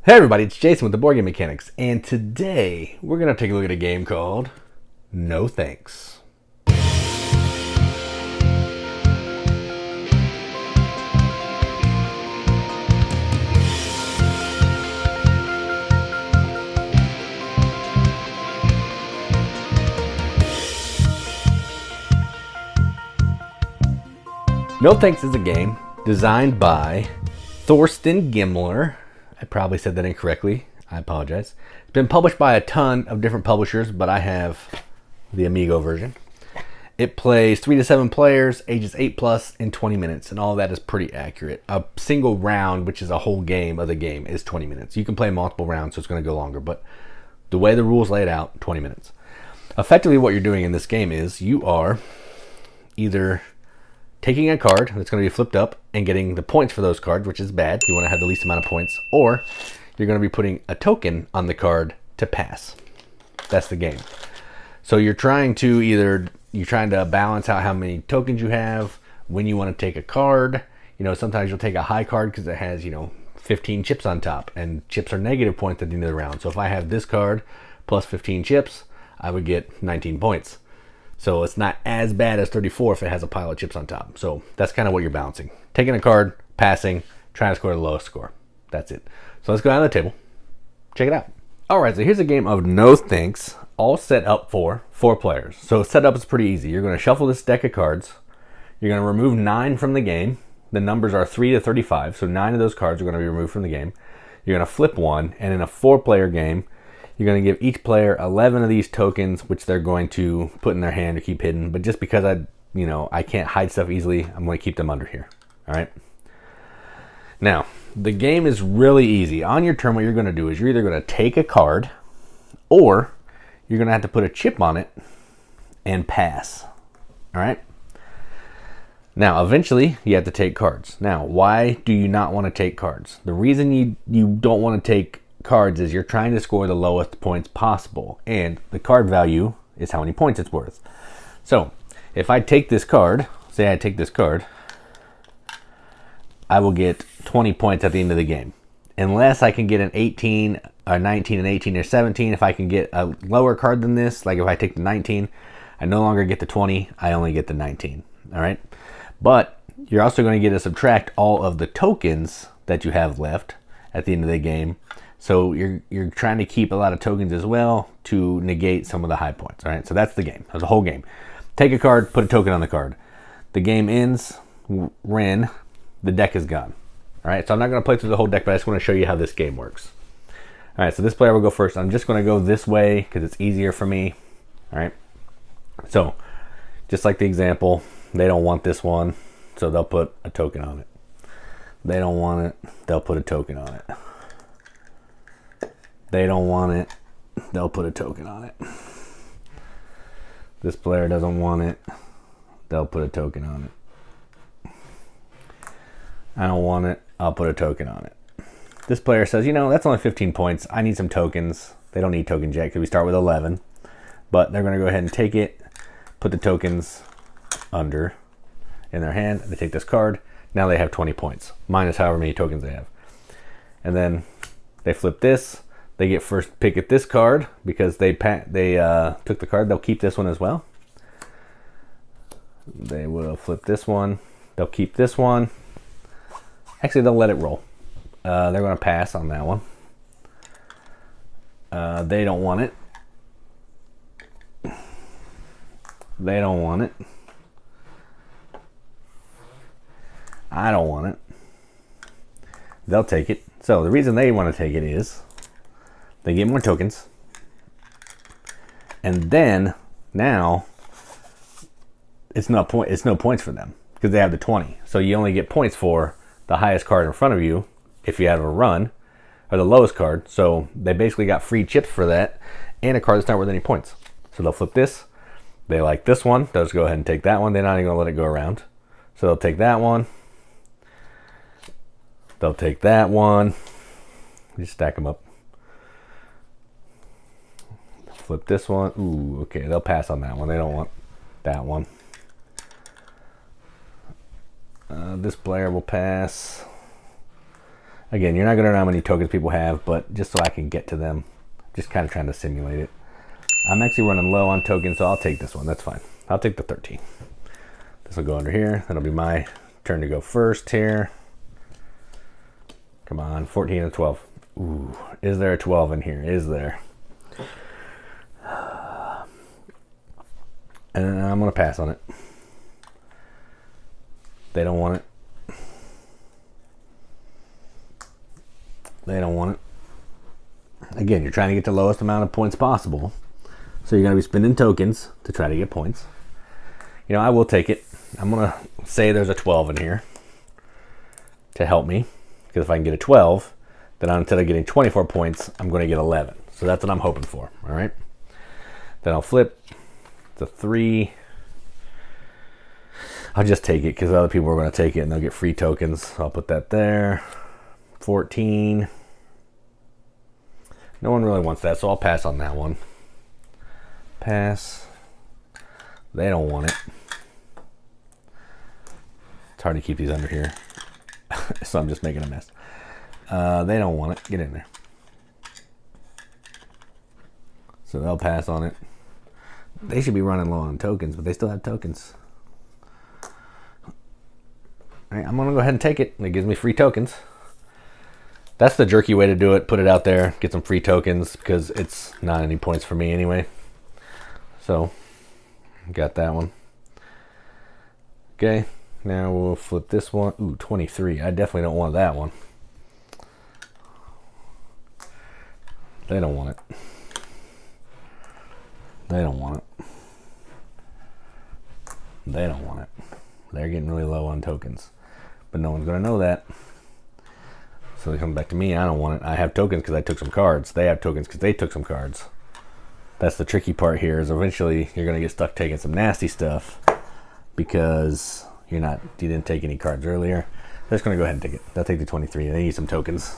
Hey everybody, it's Jason with the Boardgame Mechanics, and today we're going to take a look at a game called No Thanks. No Thanks is a game designed by Thorsten Gimler. I probably said that incorrectly. I apologize. It's been published by a ton of different publishers, but I have the Amigo version. It plays 3 to 7 players, ages 8 plus, in 20 minutes, and all of that is pretty accurate. A single round, which is a whole game of the game, is 20 minutes. You can play multiple rounds, so it's going to go longer, but the way the rules lay it out, 20 minutes. Effectively, what you're doing in this game is you are either taking a card that's going to be flipped up and getting the points for those cards, which is bad. You want to have the least amount of points. Or you're going to be putting a token on the card to pass. That's the game. So you're trying to balance out how many tokens you have, when you want to take a card. You know, sometimes you'll take a high card because it has, 15 chips on top, and chips are negative points at the end of the round. So if I have this card plus 15 chips, I would get 19 points. So it's not as bad as 34 if it has a pile of chips on top. So that's kind of what you're balancing. Taking a card, passing, trying to score the lowest score. That's it. So let's go down to the table. Check it out. All right, so here's a game of No Thanks, all set up for 4 players. So setup is pretty easy. You're going to shuffle this deck of cards. You're going to remove 9 from the game. The numbers are 3 to 35, so 9 of those cards are going to be removed from the game. You're going to flip one, and in a 4-player game, you're going to give each player 11 of these tokens, which they're going to put in their hand to keep hidden. But just because I can't hide stuff easily, I'm going to keep them under here. All right. Now, the game is really easy. On your turn, what you're going to do is you're either going to take a card, or you're going to have to put a chip on it and pass. All right. Now, eventually, you have to take cards. Now, why do you not want to take cards? The reason you don't want to take cards is you're trying to score the lowest points possible, and the card value is how many points it's worth. So if I take this card, say I take this card, I will get 20 points at the end of the game, unless I can get an 18 or 19 and 18 or 17. If I can get a lower card than this, like if I take the 19, I no longer get the 20, I only get the 19. All right, but you're also going to get to subtract all of the tokens that you have left at the end of the game. So you're trying to keep a lot of tokens as well to negate some of the high points. All right, so that's the game. That's the whole game. Take a card, put a token on the card. The game ends when the deck is gone. All right, so I'm not going to play through the whole deck, but I just want to show you how this game works. All right, so this player will go first. I'm just going to go this way because it's easier for me. All right, so just like the example, they don't want this one, so they'll put a token on it. They don't want it, they'll put a token on it. They don't want it, they'll put a token on it. This player doesn't want it, they'll put a token on it. I don't want it, I'll put a token on it. This player says, that's only 15 points. I need some tokens. They don't need tokens yet because we start with 11. But they're going to go ahead and take it, put the tokens under in their hand. They take this card. Now they have 20 points, minus however many tokens they have. And then they flip this. They get first pick at this card because they took the card. They'll keep this one as well. They will flip this one. They'll keep this one. Actually, they'll let it roll. They're going to pass on that one. They don't want it. They don't want it. I don't want it. They'll take it. So the reason they want to take it is they get more tokens. And then now it's no points for them because they have the 20. So you only get points for the highest card in front of you if you have a run, or the lowest card. So they basically got free chips for that and a card that's not worth any points. So they'll flip this. They like this one. They'll just go ahead and take that one. They're not even going to let it go around. So they'll take that one. They'll take that one. Just stack them up. Flip this one. Ooh, okay. They'll pass on that one. They don't want that one. This player will pass. Again, you're not going to know how many tokens people have, but just so I can get to them, just kind of trying to simulate it. I'm actually running low on tokens, so I'll take this one. That's fine. I'll take the 13. This will go under here. That'll be my turn to go first here. Come on, 14 and 12. Ooh, is there a 12 in here? Is there? And I'm going to pass on it. They don't want it. They don't want it. Again, you're trying to get the lowest amount of points possible. So you're going to be spending tokens to try to get points. You know, I will take it. I'm going to say there's a 12 in here to help me. Because if I can get a 12, then instead of getting 24 points, I'm going to get 11. So that's what I'm hoping for. All right. Then I'll flip the 3. I'll just take it because other people are going to take it and they'll get free tokens. So I'll put that there. 14. No one really wants that, so I'll pass on that one. Pass. They don't want it. It's hard to keep these under here. So I'm just making a mess. They don't want it. Get in there. So they'll pass on it. They should be running low on tokens, but they still have tokens. All right, I'm going to go ahead and take it. It gives me free tokens. That's the jerky way to do it. Put it out there. Get some free tokens because it's not any points for me anyway. So, got that one. Okay, now we'll flip this one. Ooh, 23. I definitely don't want that one. They don't want it. They don't want it. They don't want it. They're getting really low on tokens. But no one's going to know that. So they come back to me. I don't want it. I have tokens because I took some cards. They have tokens because they took some cards. That's the tricky part here is eventually you're going to get stuck taking some nasty stuff because you didn't take any cards earlier. They're just going to go ahead and take it. They'll take the 23. They need some tokens.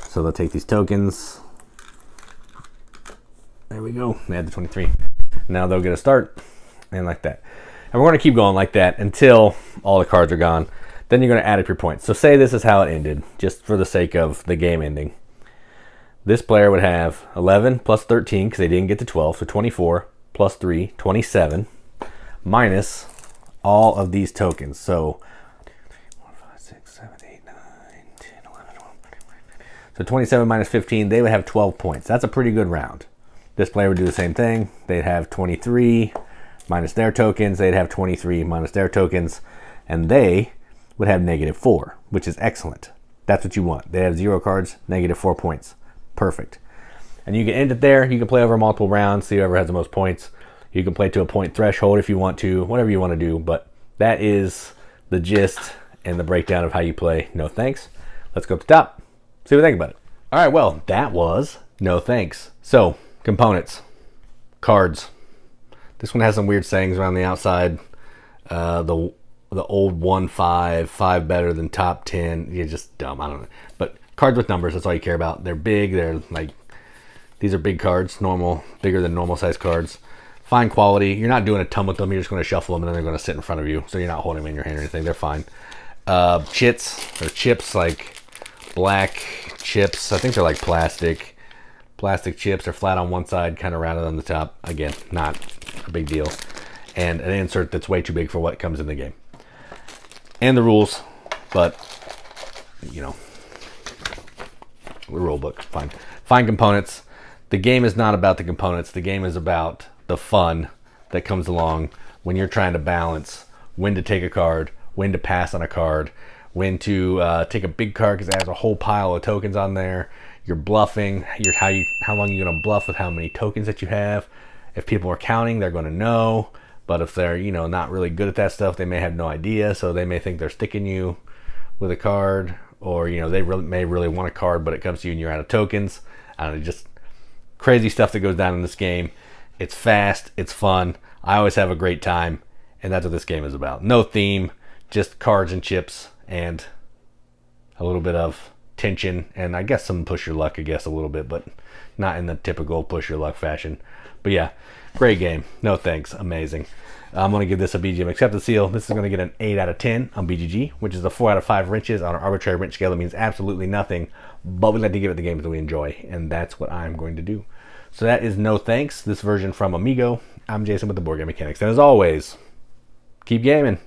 So they'll take these tokens. There we go. They had the 23. Now they'll get a start and like that. And we're going to keep going like that until all the cards are gone. Then you're going to add up your points. So say this is how it ended, just for the sake of the game ending. This player would have 11 plus 13 because they didn't get to 12, so 24 plus 3, 27, minus all of these tokens. So 4, 5, 6, 7, 8, 9, 10, 11, 12, 13, 14. So 27 minus 15, they would have 12 points. That's a pretty good round. This player would do the same thing. They'd have 23 minus their tokens. They'd have 23 minus their tokens. And they would have -4, which is excellent. That's what you want. They have 0 cards, -4 points. Perfect. And you can end it there. You can play over multiple rounds, see whoever has the most points. You can play to a point threshold if you want to, whatever you want to do. But that is the gist and the breakdown of how you play No Thanks. Let's go up the top, see what we think about it. All right, well, that was No Thanks. So, components, cards. This one has some weird sayings around the outside. The old 1-5, 5 better than top 10. You're just dumb. I don't know. But cards with numbers, that's all you care about. They're big. They're like, these are big cards, bigger than normal size cards. Fine quality. You're not doing a ton with them. You're just going to shuffle them and then they're going to sit in front of you. So you're not holding them in your hand or anything. They're fine. Chits or chips, like black chips. I think they're like plastic. Plastic chips are flat on one side, kind of rounded on the top. Again, not a big deal. And an insert that's way too big for what comes in the game. And the rules, but, you know, the rule book, fine. Fine components. The game is not about the components. The game is about the fun that comes along when you're trying to balance when to take a card, when to pass on a card, when to take a big card because it has a whole pile of tokens on there. You're bluffing. How long you're gonna bluff with how many tokens that you have. If people are counting, they're gonna know. But if they're, not really good at that stuff, they may have no idea. So they may think they're sticking you with a card, or they may really want a card, but it comes to you and you're out of tokens. I don't know, just crazy stuff that goes down in this game. It's fast, it's fun. I always have a great time, and that's what this game is about. No theme, just cards and chips and a little bit of tension, and I guess some push your luck, I guess, a little bit, but not in the typical push your luck fashion. But yeah, great game. No thanks. Amazing. I'm going to give this a BGM accepted seal. This is going to get an 8 out of 10 on BGG, which is a 4 out of 5 wrenches on an arbitrary wrench scale. That means absolutely nothing, but we like to give it the games that we enjoy, and that's what I'm going to do. So that is no thanks, this version from Amigo. I'm Jason with the Board Game Mechanics, and as always, keep gaming.